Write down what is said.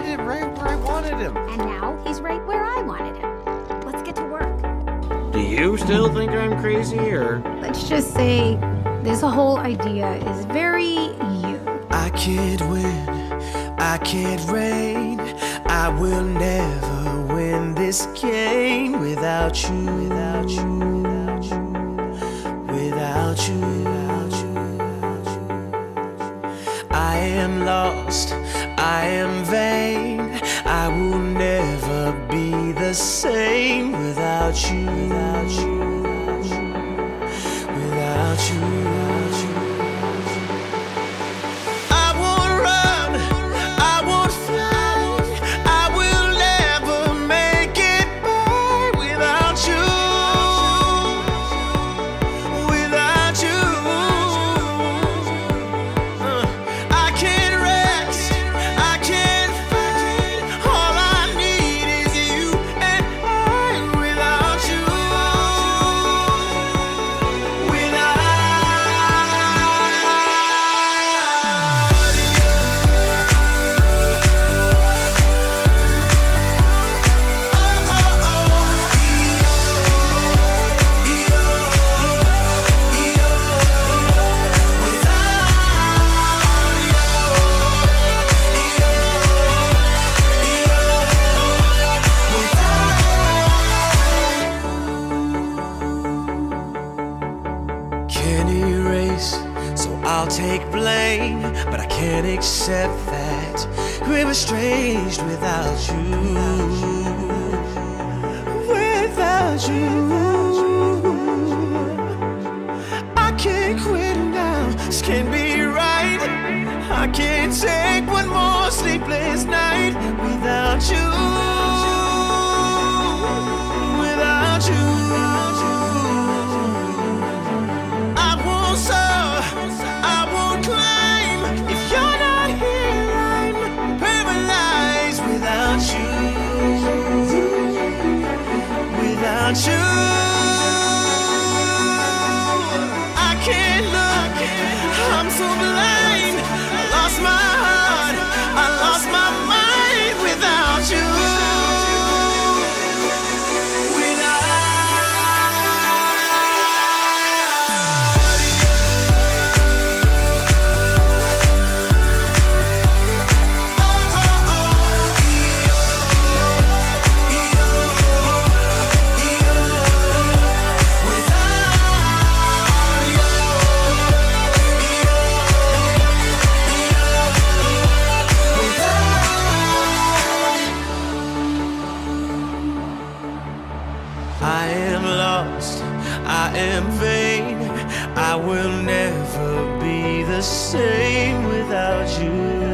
it right where I wanted him. And now he's right where I wanted him. Let's get to work. Do you still think I'm crazy, or? Let's just say this whole idea is very you. I can't win, I can't reign. I will never win this game without you, without you, without you, without you, without you. I am lost, I am vain. I will never be the same without you, without you, without you, without you. I won't run, I won't fly. I will never make it by without you, without you. I can't rest, I can't fight. All I need is you and I without you, can't erase, so I'll take blame, but I can't accept that we're estranged without you, without you. I can't quit now, this can't be right. I can't take one more sleepless night without you, without you. I won't soar, I won't climb. If you're not here, I'm paralyzed without you, without you. I can't look, I'm so blind. I lost my heart, I lost my mind without you. I am lost, I am vain. I will never be the same without you.